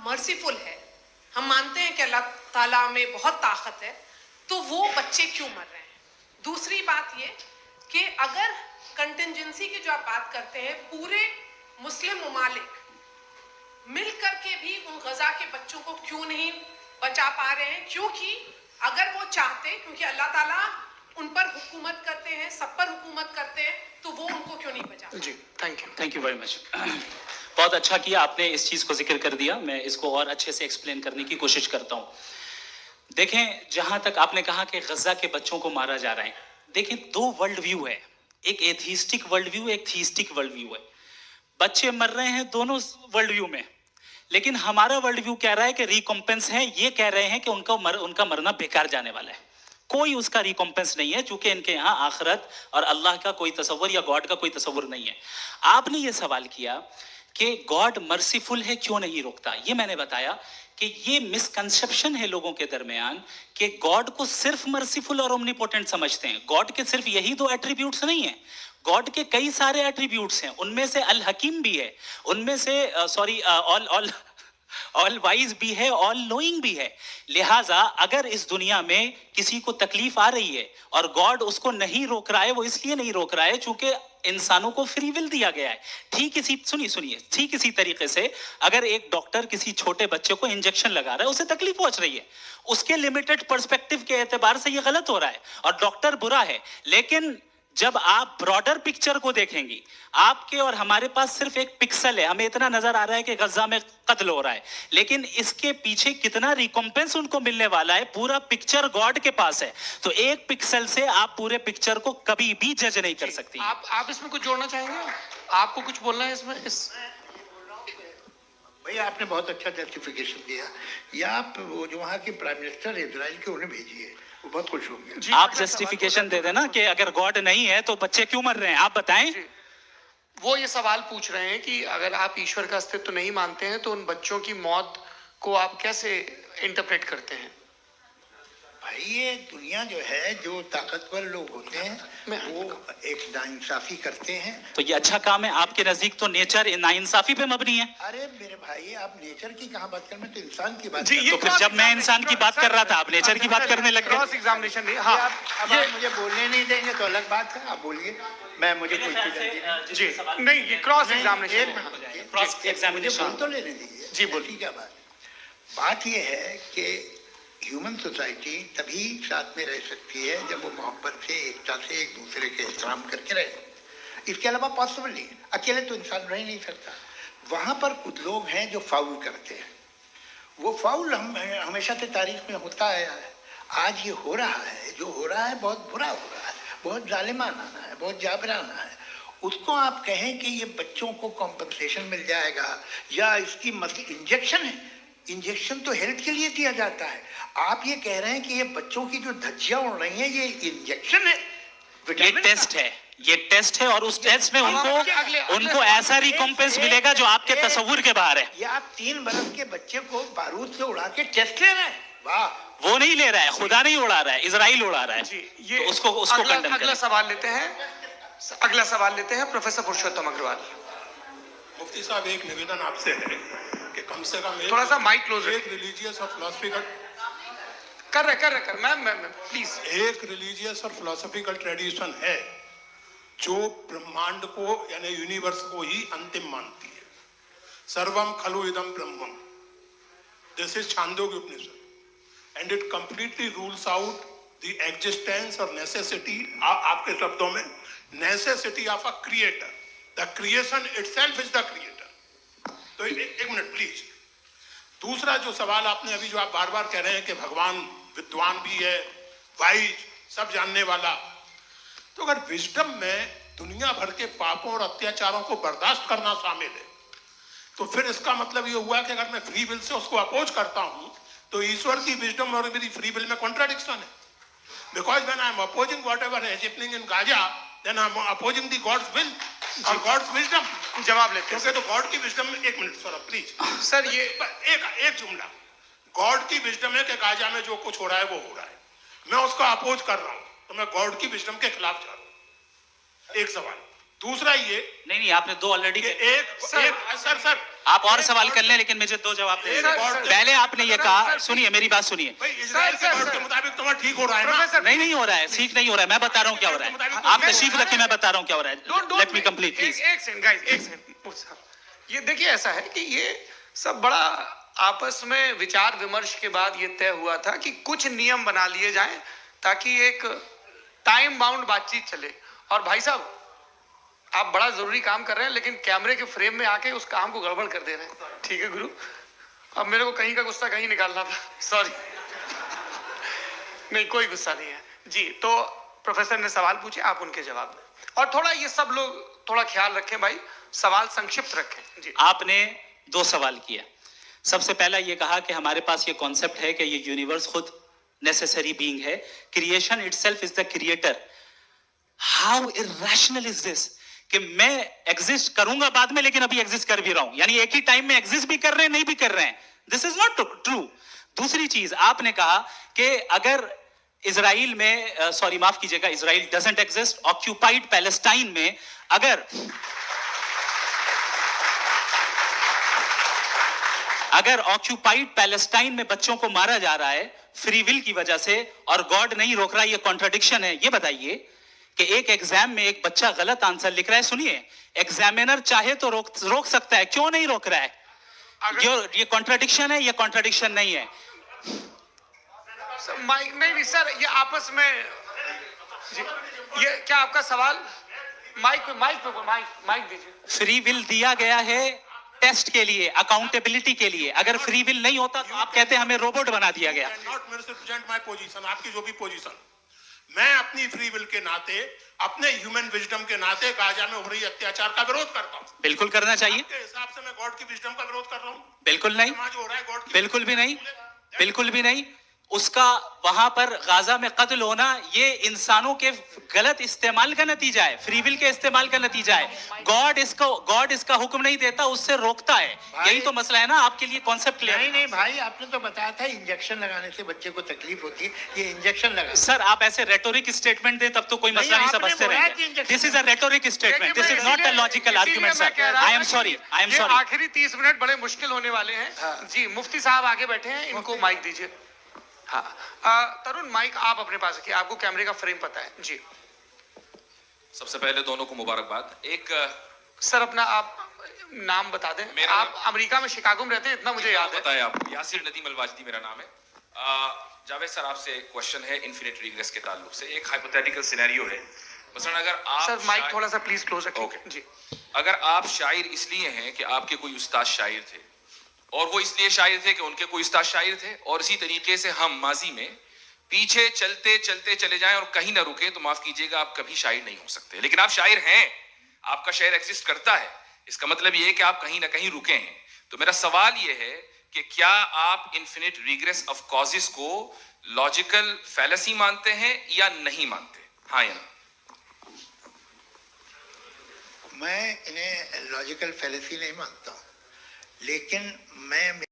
Merciful है, हम मानते हैं कि अल्लाह ताला में बहुत ताकत है, तो वो बच्चे क्यों मर रहे हैं? दूसरी बात ये कि अगर कंटिजेंसी की जो आप बात करते हैं, पूरे मुस्लिम ममालिक मिल करके भी उन गजा के बच्चों को क्यों नहीं बचा पा रहे हैं? क्योंकि अगर वो चाहते, क्योंकि अल्लाह ताला उन पर हुकूमत करते हैं, सब पर हुकूमत करते हैं, तो वो उनको क्यों नहीं बचा? जी, थैंक यू वेरी मच। बहुत अच्छा किया आपने इस चीज को जिक्र कर दिया। मैं इसको और अच्छे से एक्सप्लेन करने की कोशिश करता हूँ। देखें, जहां तक आपने कहा कि गजा के बच्चों को मारा जा रहा है, देखें दो वर्ल्ड व्यू है, एक एथीस्टिक वर्ल्ड व्यू, एक थीस्टिक वर्ल्ड व्यू है। बच्चे मर रहे हैं दोनों वर्ल्ड व्यू में, लेकिन हमारा वर्ल्ड व्यू कह रहा है कि रिकॉम्पेंस है, ये कह रहे हैं कि उनका मरना बेकार जाने वाला है, कोई उसका रिकॉम्पेंस नहीं है, चूंकि इनके यहाँ आखिरत और अल्लाह का कोई तसव्वुर या गॉड का कोई तसव्वुर नहीं है। आपने ये सवाल किया कि गॉड मर्सीफुल है, क्यों नहीं रोकता? ये मैंने बताया कि ये मिसकंसेप्शन है लोगों के दरमियान कि गॉड को सिर्फ मर्सीफुल और ओमनीपोटेंट समझते हैं। गॉड के सिर्फ यही दो एट्रीब्यूट्स नहीं है, गॉड के कई सारे एट्रीब्यूट्स हैं, उनमें से अल हकीम भी है, उनमें से ऑल वाइज भी है, ऑल नोइंग भी है। लिहाजा अगर इस दुनिया में किसी को तकलीफ आ रही है और गॉड उसको नहीं रोक रहा है, वो इसलिए नहीं रोक रहा है चूंकि इंसानों को फ्री विल दिया गया है। ठीक इसी तरीके से अगर एक डॉक्टर किसी छोटे बच्चे को इंजेक्शन लगा रहा है, उसे तकलीफ पहुंच रही है, उसके लिमिटेड पर्सपेक्टिव के एतबार से ये गलत हो रहा है और डॉक्टर बुरा है। लेकिन जब आप ब्रॉडर पिक्चर को देखेंगी, आपके और हमारे पास सिर्फ एक पिक्सल है, हमें इतना नजर आ रहा है कि गजा में कत्ल हो रहा है, लेकिन इसके पीछे कितना रिकॉम्पेंस उनको मिलने वाला है, पूरा पिक्चर गॉड के पास है। तो एक पिक्सल से आप पूरे पिक्चर को कभी भी जज नहीं कर सकती। आप इसमें कुछ जोड़ना चाहेंगे? आपको कुछ बोलना है इसमें? भैया आपने बहुत अच्छा जस्टिफिकेशन दिया। या आप वो जो वहाँ के प्राइम मिनिस्टर इजराइल के, उन्हें भेजिए, वो बहुत खुश होंगे। आप जस्टिफिकेशन दे देना कि अगर गॉड नहीं है तो बच्चे क्यों मर रहे हैं, आप बताएं। वो ये सवाल पूछ रहे हैं कि अगर आप ईश्वर का अस्तित्व नहीं मानते हैं तो उन बच्चों की मौत को आप कैसे इंटरप्रेट करते हैं? भाई ये दुनिया जो है, जो ताकतवर लोग होते हैं वो एक नाइंसाफी करते हैं। तो ये अच्छा काम है आपके नजदीक, तो नेचर नाइंसाफी पे मबनी है। अरे मेरे भाई, आप नेचर की कहाँ बात कर, मैं तो इंसान की बात जी, तो फिर जब मैं इंसान की बात कर रहा था, आप नेचर की बात करने लग गए। क्रॉस एग्जामिनेशन नहीं। हाँ, अब आप मुझे बोलने नहीं देंगे तो अलग बात है, आप बोलिए, मैं मुझे कोई जी नहीं, ये क्रॉस एग्जामिनेशन तो लेने दीजिए। जी बोलिए, क्या बात ये है कि ह्यूमन सोसाइटी तभी साथ में रह सकती है जब वो मोहब्बत से, एकता से, एक दूसरे के एहतराम करके रहे। इसके अलावा पॉसिबल नहीं है, अकेले तो इंसान रह ही नहीं सकता। वहाँ पर कुछ लोग हैं जो फाउल करते हैं, वो फाउल हमेशा से तारीख में होता आया है। आज ये हो रहा है, जो हो रहा है बहुत बुरा हो रहा है, बहुत जालिमाना है, बहुत जाबराना है। उसको आप कहें कि ये बच्चों को कॉम्पनसेशन मिल जाएगा या इसकी इंजेक्शन है, इंजेक्शन तो हेल्थ के लिए दिया जाता है। आप ये कह रहे हैं कि ये बच्चों की जो धज्जियां उड़ रही हैं ये इंजेक्शन है, ये टेस्ट है, ये टेस्ट है और उस टेस्ट में उनको ऐसा रिकॉम्पेंस मिलेगा जो आपके तस्वुर के बाहर है। ये आप 3 बरस के बच्चे को बारूद से उड़ा के टेस्ट ले रहे हैं? वाह, वो नहीं ले रहा है, खुदा नहीं उड़ा रहा है, इजराइल उड़ा रहा है। जी, ये तो उसको अगला सवाल लेते हैं। अगला सवाल लेते हैं प्रोफेसर पुरुषोत्तम अग्रवाल। मुफ्ती साहब, एक निवेदन आपसे है कि कम से कम थोड़ा सा माइक क्लोज, एक रिलीजियस और फिलॉसफिकल कर मैम प्लीज। एक रिलीजियस और फिलोसॉफिकल ट्रेडिशन है जो ब्रह्मांड को यानी यूनिवर्स को ही अंतिम मानती है। सर्वम खलु इदम ब्रह्मम, this is Chandogya Upanishad and it completely rules out the existence और नेसेसिटी, आपके शब्दों में necessity of a creator. The creation itself is the creator. तो एक मिनट प्लीज। दूसरा जो सवाल आपने अभी, जो आप बार बार कह रहे हैं कि भगवान विद्वान भी है, वाइज, सब जानने वाला, तो अगर विजडम में दुनिया भर के पापों और अत्याचारों को बर्दाश्त करना शामिल है, तो फिर इसका मतलब ये हुआ कि अगर मैं फ्री विल से उसको अपोज करता हूं तो ईश्वर की विजडम और मेरी फ्री विल में कॉन्ट्राडिक्शन है। Because when I am opposing whatever is happening in Gaza, then I am opposing the God's will और गॉड्स विजडम। जवाब लेते हैं क्योंकि तो गॉड की विजडम में, एक मिनट सर प्लीज सर, ये एक जुमला, गॉड की विजडम है कि गाजा में जो कुछ हो रहा है वो हो रहा है, मैं उसका अपोज कर रहा हूं, तो मैं गॉड की विजडम के खिलाफ जा रहा हूं। एक सवाल। दूसरा ये नहीं, आपने 2 ऑलरेडी। सर आप और सवाल कर लें, लेकिन मुझे 2 जवाब दे दीजिए। पहले आपने ये कहा, सुनिए मेरी बात सुनिए। इजराइल के बोर्ड के मुताबिक तुम्हारा ठीक हो रहा है ना? नहीं हो रहा है, ठीक नहीं हो रहा है। मैं बता रहा हूँ क्या हो रहा है, आप तशरीफ रखिए, मैं बता रहा हूँ क्या हो रहा है। Let me complete please. एक सेकंड गाइस, एक सेकंड। ये देखिए, ऐसा है कि ये सब बड़ा आपस में विचार विमर्श के बाद ये तय हुआ था कि कुछ नियम बना लिए जाएं ताकि एक टाइम बाउंड बातचीत चले। और भाई साहब, आप बड़ा जरूरी काम कर रहे हैं, लेकिन कैमरे के फ्रेम में आके उस काम को गड़बड़ कर दे रहे हैं। ठीक है गुरु, अब मेरे को कहीं का गुस्सा कहीं निकालना था, सॉरी। नहीं, कोई गुस्सा नहीं है जी। तो प्रोफेसर ने सवाल पूछे, आप उनके जवाब दें, और थोड़ा ये सब लोग थोड़ा ख्याल रखें भाई, सवाल संक्षिप्त रखें जी। आपने 2 सवाल किया। सबसे पहला ये कहा कि हमारे पास ये कॉन्सेप्ट है कि ये यूनिवर्स खुद नेसेसरी बीइंग है, creation itself is the creator. How irrational is this कि मैं एग्जिस्ट करूंगा बाद में, लेकिन अभी एग्जिस्ट कर भी रहा हूं, यानी एक ही टाइम में एग्जिस्ट भी कर रहे हैं, नहीं भी कर रहे हैं। This is not true. दूसरी चीज, आपने कहा कि अगर इजराइल में, सॉरी माफ कीजिएगा, Israel doesn't exist, occupied Palestine में अगर ऑक्यूपाइड पैलेस्टाइन में बच्चों को मारा जा रहा है फ्री विल की वजह से और गॉड नहीं रोक रहा, ये कॉन्ट्रडिक्शन है। ये बताइए कि एक एग्जाम में एक बच्चा गलत आंसर लिख रहा है, सुनिए, एग्जामिनर चाहे तो रोक सकता है, क्यों नहीं रोक रहा है? ये कॉन्ट्रडिक्शन है, ये कॉन्ट्रडिक्शन नहीं है। माइक नहीं सर, ये आपस में जी, ये क्या आपका सवाल? माइक दीजिए। फ्री विल दिया गया है टेस्ट के लिए, अकाउंटेबिलिटी के लिए। अगर फ्री विल नहीं होता तो आप कहते हैं हमें रोबोट बना दिया गया। नॉट मिसरिप्रेजेंट माय पोजीशन, आपकी जो भी पोजीशन, मैं अपनी फ्री विल के नाते, अपने ह्यूमन विजडम के नाते गाजा में हो रही अत्याचार का विरोध करता हूं। बिल्कुल करना चाहिए। आपके हिसाब से मैं गॉड की विजडम का विरोध कर रहा हूं? बिल्कुल नहीं, समाज हो रहा है गॉड की, बिल्कुल भी नहीं, बिल्कुल भी नहीं। उसका वहां पर गाजा में कत्ल होना ये इंसानों के गलत इस्तेमाल का नतीजा है, फ्री विल के इस्तेमाल का नतीजा है। गॉड इसका हुक्म नहीं देता, उससे रोकता है। यही तो मसला है ना, आपके लिए कॉन्सेप्ट क्लियर है? नहीं भाई, आपने तो बताया था इंजेक्शन लगाने से बच्चे को तकलीफ होती है, ये इंजेक्शन लगा। सर आप ऐसे रेटोरिक स्टेटमेंट दें तब तो कोई मसला नहीं समझते रहेंगे। This is a rhetoric statement, this is not a logical argument sir. I am sorry. आखिरी 30 मिनट बड़े मुश्किल होने वाले हैं जी। मुफ्ती साहब आगे बैठे हैं, इनको माइक दीजिए। हाँ, तरुण माइक आप अपने पास रखिए, आपको कैमरे का फ्रेम पता है जी। सबसे पहले दोनों को मुबारकबाद। एक सर अपना आप नाम बता दें। आप अमेरिका में शिकागो में रहते हैं, इतना मुझे याद है। बताया आपको, यासिर नदीम अलवाजदी मेरा नाम है। जावेद सर, आपसे क्वेश्चन है इन्फिनिट रिग्रेस के ताल्लुक से। एक हाइपोथेटिकल सिनेरियो है, मसलन अगर आप सर माइक थोड़ा सा प्लीज क्लोज रखिए। ओके जी। अगर आप शायर इसलिए हैं कि आपके कोई उस्ताद शायर थे, और वो इसलिए शायर थे कि उनके कोई उस्ताद शायर थे, और इसी तरीके से हम माजी में पीछे चलते चलते चले जाएं और कहीं ना रुके, तो माफ कीजिएगा आप कभी शायर नहीं हो सकते। लेकिन आप शायर हैं, आपका शायर एग्जिस्ट करता है, इसका मतलब ये है कि आप कहीं ना कहीं रुके हैं। तो मेरा सवाल ये है कि क्या आप इन्फिनिट रिग्रेस ऑफ कॉजेस को लॉजिकल फैलेसी मानते हैं या नहीं मानते? हाँ या ना? मैं इन्हें लॉजिकल फैलेसी नहीं मानता हूं, लेकिन मैं